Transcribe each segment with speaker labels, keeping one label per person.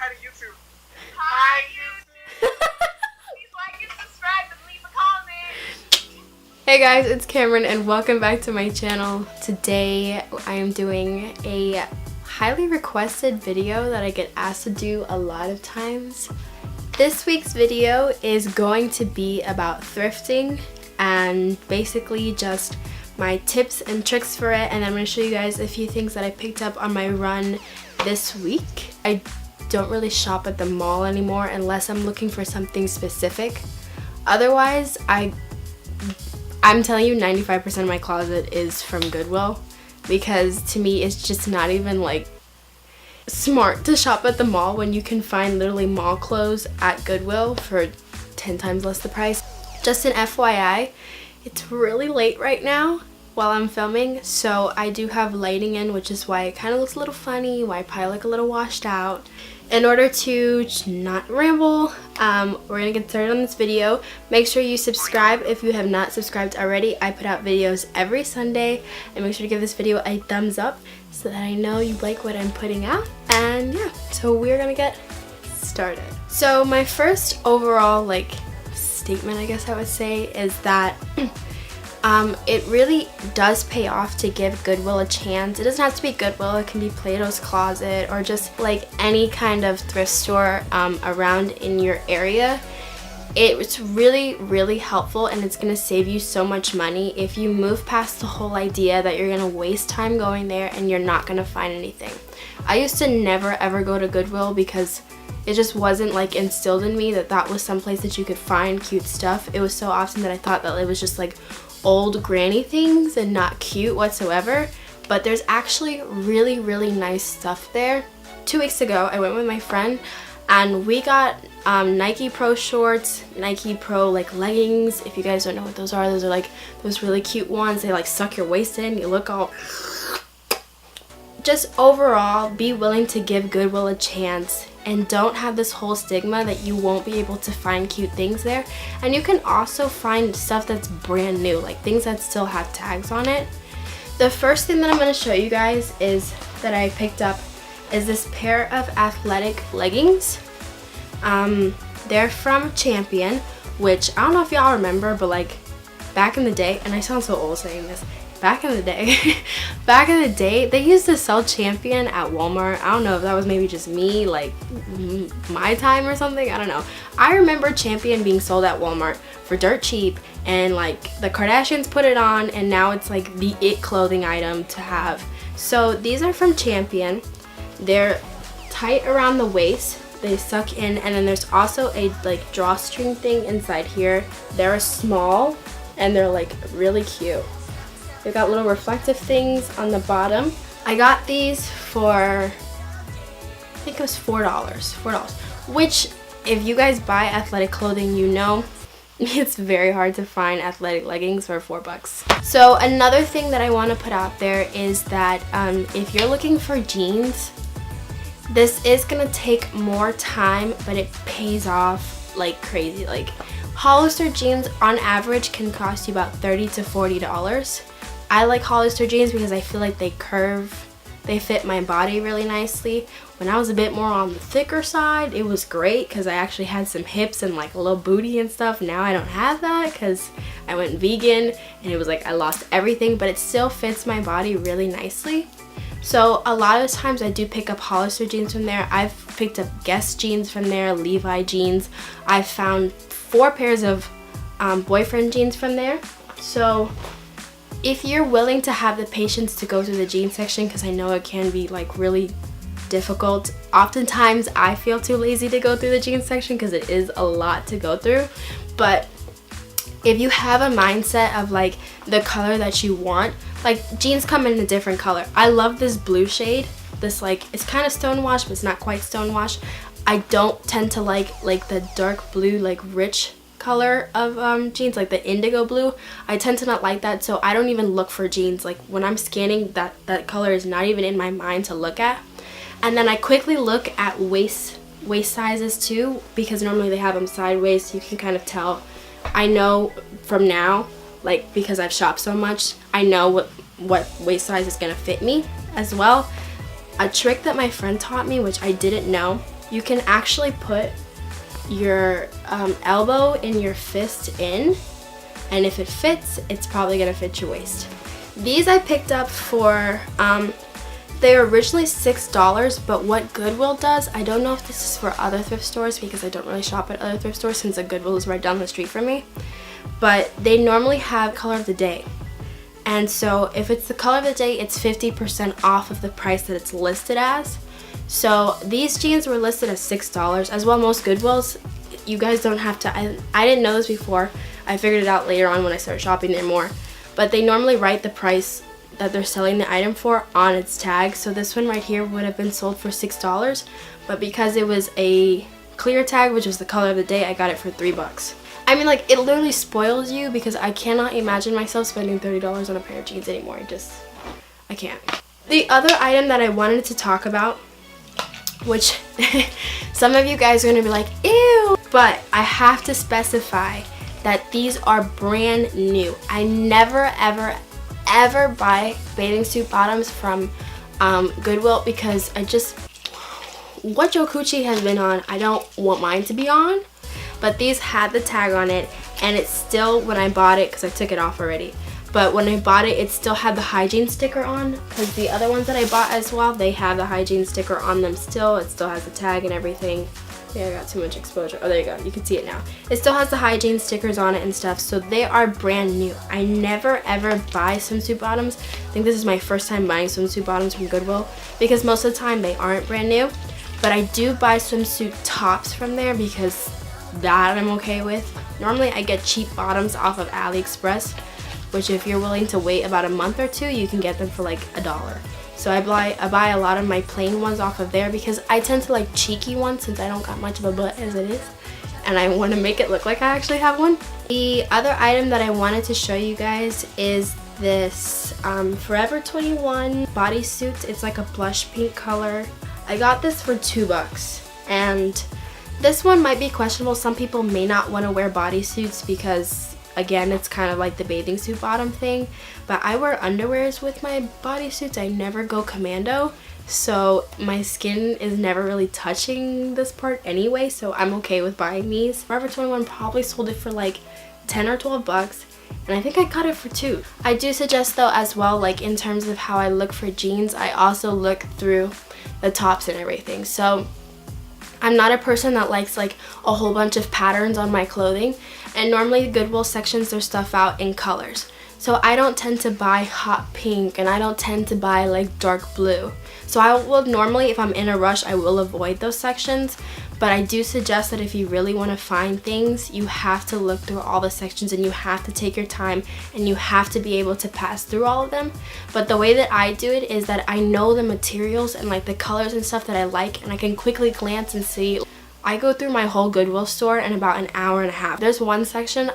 Speaker 1: hi to YouTube. Hi, YouTube. Please like and subscribe and leave a comment.
Speaker 2: Hey guys, it's Kamrin and welcome back to my channel. Today I am doing a highly requested video that I get asked to do a lot of times. This week's video is going to be about thrifting and basically just my tips and tricks for it, and I'm going to show you guys a few things that I picked up on my run this week. I don't really shop at the mall anymore unless I'm looking for something specific. Otherwise, I'm telling you 95% of my closet is from Goodwill, because to me it's just not even like smart to shop at the mall when you can find literally mall clothes at Goodwill for 10 times less the price. Just an FYI, it's really late right now while I'm filming, so I do have lighting in, which is why it kind of looks a little funny, why I probably look a little washed out. In order to not ramble, we're gonna get started on this video. Make sure you subscribe if you have not subscribed already. I put out videos every Sunday, and make sure to give this video a thumbs up so that I know you like what I'm putting out. And yeah, so we're gonna get started. So my first overall statement, I guess I would say, is that it really does pay off to give Goodwill a chance. It doesn't have to be Goodwill, it can be Plato's Closet or just like any kind of thrift store around in your area. It's really helpful, and it's gonna save you so much money if you move past the whole idea that you're gonna waste time going there and you're not gonna find anything. I used to never ever go to Goodwill because it just wasn't like instilled in me that that was someplace that you could find cute stuff. It was so often that I thought that it was just like old granny things and not cute whatsoever, but there's actually really nice stuff there. 2 weeks ago I went with my friend and we got Nike Pro shorts, Nike Pro leggings. If you guys don't know what those are like those really cute ones. They like suck your waist in, you look all... Just overall, be willing to give Goodwill a chance and don't have this whole stigma that you won't be able to find cute things there. And you can also find stuff that's brand new, like things that still have tags on it. The first thing that I'm going to show you guys is that I picked up is this pair of athletic leggings. They're from Champion, which I don't know if y'all remember, but like back in the day, and I sound so old saying this, back in the day, they used to sell Champion at Walmart. I don't know if that was maybe just me, like my time or something, I don't know. I remember Champion being sold at Walmart for dirt cheap, and like the Kardashians put it on, and now it's like the it clothing item to have. So these are from Champion. They're tight around the waist, they suck in, and then there's also a like drawstring thing inside here. They're small and they're like really cute. They've got little reflective things on the bottom. I got these for, I think it was $4, which if you guys buy athletic clothing, you know it's very hard to find athletic leggings for $4. So another thing that I want to put out there is that if you're looking for jeans, this is gonna take more time, but it pays off like crazy. Like Hollister jeans on average can cost you about $30 to $40. I like Hollister jeans because I feel like they curve, they fit my body really nicely. When I was a bit more on the thicker side, it was great because I actually had some hips and like a little booty and stuff. Now I don't have that because I went vegan and it was like I lost everything, but it still fits my body really nicely. So a lot of times I do pick up Hollister jeans from there. I've picked up Guess jeans from there, Levi jeans. I've found 4 pairs of boyfriend jeans from there. So if you're willing to have the patience to go through the jean section, because I know it can be like really difficult. Oftentimes I feel too lazy to go through the jean section because it is a lot to go through. But if you have a mindset of like the color that you want, like jeans come in a different color. I love this blue shade. This like, it's kind of stonewashed, but it's not quite stonewashed. I don't tend to like the dark blue, like rich color of jeans, like the indigo blue. I tend to not like that, so I don't even look for jeans. Like when I'm scanning, that color is not even in my mind to look at. And then I quickly look at waist sizes too, because normally they have them sideways, so you can kind of tell. I know from now, like because I've shopped so much, I know what waist size is gonna fit me as well. a trick that my friend taught me, which I didn't know, you can actually put your elbow in your fist in, and if it fits, it's probably gonna fit your waist. These I picked up for, they were originally $6, but what Goodwill does, I don't know if this is for other thrift stores because I don't really shop at other thrift stores since the Goodwill is right down the street from me, but they normally have color of the day. And so if it's the color of the day, it's 50% off of the price that it's listed as. So these jeans were listed as $6 as well. Most Goodwills, you guys don't have to, I didn't know this before. I figured it out later on when I started shopping there more. But they normally write the price that they're selling the item for on its tag. So this one right here would have been sold for $6. But because it was a clear tag, which was the color of the day, I got it for $3. I mean, like, it literally spoils you because I cannot imagine myself spending $30 on a pair of jeans anymore. I can't. The other item that I wanted to talk about, which some of you guys are going to be like, ew, but I have to specify that these are brand new. I never, ever buy bathing suit bottoms from Goodwill because what Joe Cucci has been on, I don't want mine to be on. But these had the tag on it, and it's still, when I bought it, because I took it off already, but when I bought it, it still had the hygiene sticker on, because the other ones that I bought as well, they have the hygiene sticker on them still. It still has the tag and everything. Yeah, I got too much exposure. Oh, there you go. You can see it now. It still has the hygiene stickers on it and stuff, so they are brand new. I never, ever buy swimsuit bottoms. I think this is my first time buying swimsuit bottoms from Goodwill, because most of the time they aren't brand new, but I do buy swimsuit tops from there because that I'm okay with. Normally I get cheap bottoms off of AliExpress, which if you're willing to wait about a month or two, you can get them for like $1. So I buy a lot of my plain ones off of there because I tend to like cheeky ones since I don't got much of a butt as it is, and I want to make it look like I actually have one. The other item that I wanted to show you guys is this Forever 21 bodysuit. It's like a blush pink color. I got this for $2, and this one might be questionable. Some people may not want to wear bodysuits because, again, it's kind of like the bathing suit bottom thing. But I wear underwears with my bodysuits. I never go commando, so my skin is never really touching this part anyway, so I'm okay with buying these. Forever 21 probably sold it for like 10 or 12 bucks, and I think I got it for $2. I do suggest though as well, like in terms of how I look for jeans, I also look through the tops and everything. So I'm not a person that likes like a whole bunch of patterns on my clothing, and normally Goodwill sections their stuff out in colors. So I don't tend to buy hot pink, and I don't tend to buy like dark blue. So I will normally, if I'm in a rush, I will avoid those sections. But I do suggest that if you really want to find things, you have to look through all the sections, and you have to take your time, and you have to be able to pass through all of them. But the way that I do it is that I know the materials and like the colors and stuff that I like, and I can quickly glance and see. I go through my whole Goodwill store in about an hour and a half. There's one section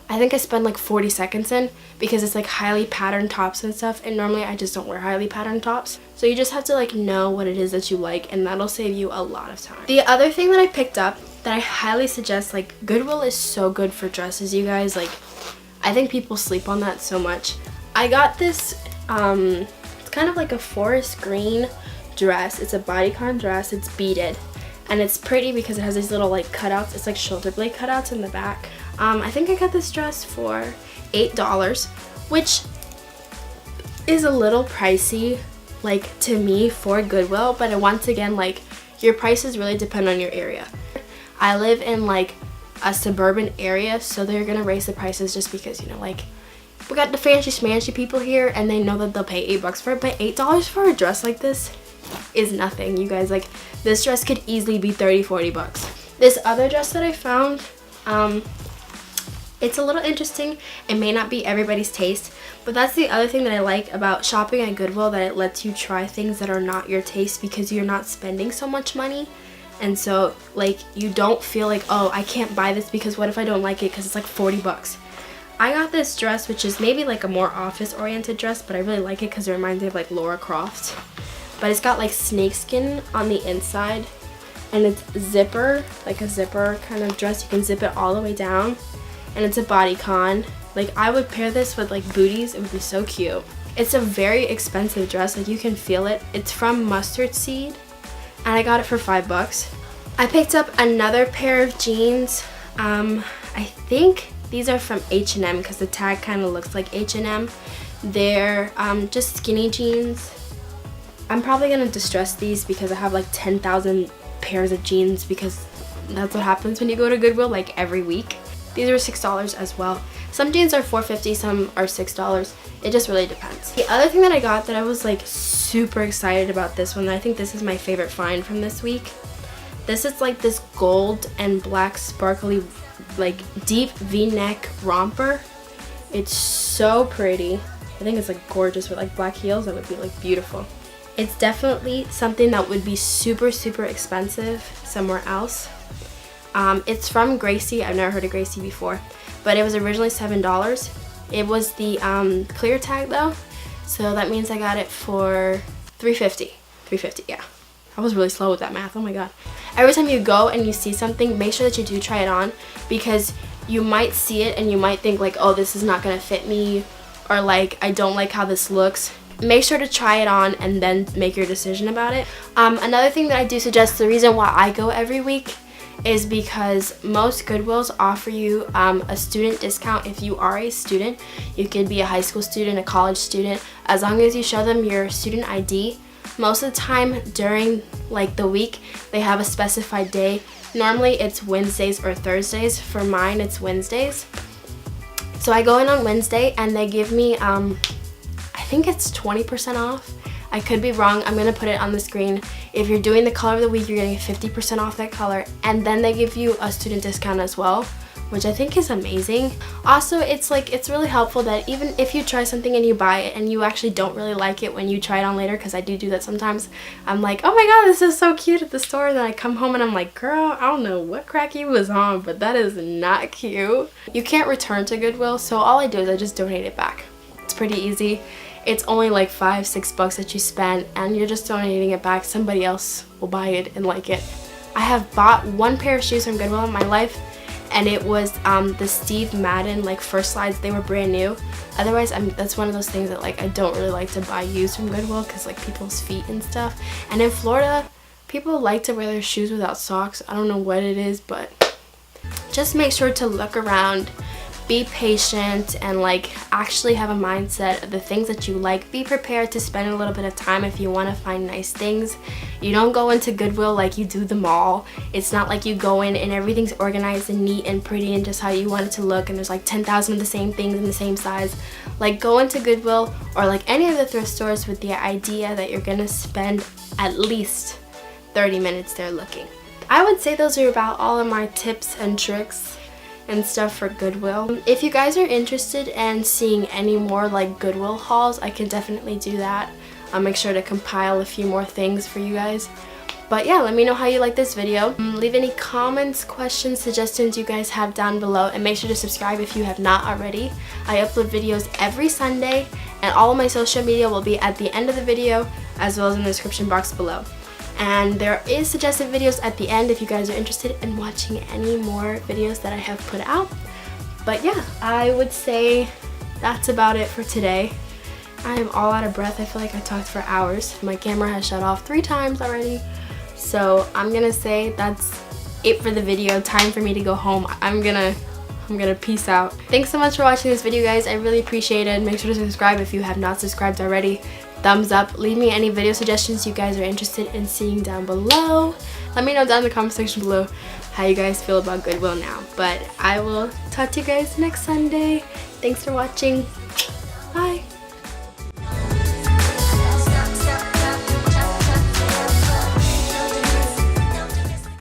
Speaker 2: I think I spend like 40 seconds in because it's like highly patterned tops and stuff, and normally I just don't wear highly patterned tops. So you just have to like know what it is that you like, and that'll save you a lot of time. The other thing that I picked up that I highly suggest, like Goodwill is so good for dresses, you guys. Like, I think people sleep on that so much. I got this, it's kind of like a forest green dress. It's a bodycon dress. It's beaded, and it's pretty because it has these little like cutouts. It's like shoulder blade cutouts in the back. I think I got this dress for $8, which is a little pricey, like to me, for Goodwill, but once again, like, your prices really depend on your area. I live in like a suburban area, so they're gonna raise the prices just because, you know, like, we got the fancy smancy people here and they know that they'll pay $8 for it, but $8 for a dress like this is nothing, you guys. Like, this dress could easily be $30-40. This other dress that I found, it's a little interesting. It may not be everybody's taste, but that's the other thing that I like about shopping at Goodwill, that it lets you try things that are not your taste because you're not spending so much money. And so, like, you don't feel like, oh, I can't buy this because what if I don't like it because it's like $40. I got this dress, which is maybe like a more office-oriented dress, but I really like it because it reminds me of like Laura Croft. But it's got like snakeskin on the inside, and it's zipper, like a zipper kind of dress. You can zip it all the way down. And it's a bodycon. Like, I would pair this with like booties. It would be so cute. It's a very expensive dress, like you can feel it. It's from Mustard Seed and I got it for $5. I picked up another pair of jeans. I think these are from H&M because the tag kind of looks like H&M. They're just skinny jeans. I'm probably gonna distress these because I have like 10,000 pairs of jeans because that's what happens when you go to Goodwill like every week. These are $6 as well. Some jeans are $4.50, some are $6. It just really depends. The other thing that I got that I was like super excited about this one, I think this is my favorite find from this week. This is like this gold and black sparkly like deep V-neck romper. It's so pretty. I think it's like gorgeous with like black heels. That would be like beautiful. It's definitely something that would be super expensive somewhere else. It's from Gracie. I've never heard of Gracie before, but it was originally $7. It was the clear tag though, so that means I got it for $3.50. $3.50, yeah. I was really slow with that math, oh my god. Every time you go and you see something, make sure that you do try it on, because you might see it and you might think like, oh, this is not gonna fit me, or like, I don't like how this looks. Make sure to try it on and then make your decision about it. Another thing that I do suggest, the reason why I go every week is because most Goodwills offer you a student discount. If you are a student, you could be a high school student, a college student, as long as you show them your student ID. Most of the time during like the week, they have a specified day. Normally it's Wednesdays or Thursdays. For mine, it's Wednesdays. So I go in on Wednesday and they give me, I think it's 20% off. I could be wrong. I'm going to put it on the screen. If you're doing the color of the week, you're getting 50% off that color. And then they give you a student discount as well, which I think is amazing. Also, it's really helpful that even if you try something and you buy it and you actually don't really like it when you try it on later, because I do that sometimes. I'm like, oh my god, this is so cute at the store. And then I come home and I'm like, girl, I don't know what crack you was on, but that is not cute. You can't return to Goodwill, so all I do is I just donate it back. It's pretty easy. It's only like $5-6 that you spend and you're just donating it back. Somebody else will buy it and like it. I have bought one pair of shoes from Goodwill in my life, and it was the Steve Madden like first slides. They were brand new. Otherwise, that's one of those things that like I don't really like to buy used from Goodwill because like people's feet and stuff. And in Florida, people like to wear their shoes without socks. I don't know what it is, but just make sure to look around. Be patient and like actually have a mindset of the things that you like. Be prepared to spend a little bit of time if you want to find nice things. You don't go into Goodwill like you do the mall. It's not like you go in and everything's organized and neat and pretty and just how you want it to look, and there's like 10,000 of the same things in the same size. Like, go into Goodwill or like any of the thrift stores with the idea that you're gonna spend at least 30 minutes there looking. I would say those are about all of my tips and tricks and stuff for Goodwill. If you guys are interested in seeing any more like Goodwill hauls, I can definitely do that. I'll make sure to compile a few more things for you guys. But yeah, let me know how you like this video. Leave any comments, questions, suggestions you guys have down below, and make sure to subscribe if you have not already. I upload videos every Sunday, and all of my social media will be at the end of the video as well as in the description box below. And there is suggested videos at the end if you guys are interested in watching any more videos that I have put out. But yeah, I would say that's about it for today. I am all out of breath. I feel like I talked for hours. My camera has shut off 3 times already. So I'm gonna say that's it for the video. Time for me to go home. I'm gonna peace out. Thanks so much for watching this video, guys. I really appreciate it. Make sure to subscribe if you have not subscribed already. Thumbs up. Leave me any video suggestions you guys are interested in seeing down below. Let me know down in the comment section below how you guys feel about Goodwill now. But I will talk to you guys next Sunday. Thanks for watching. Bye.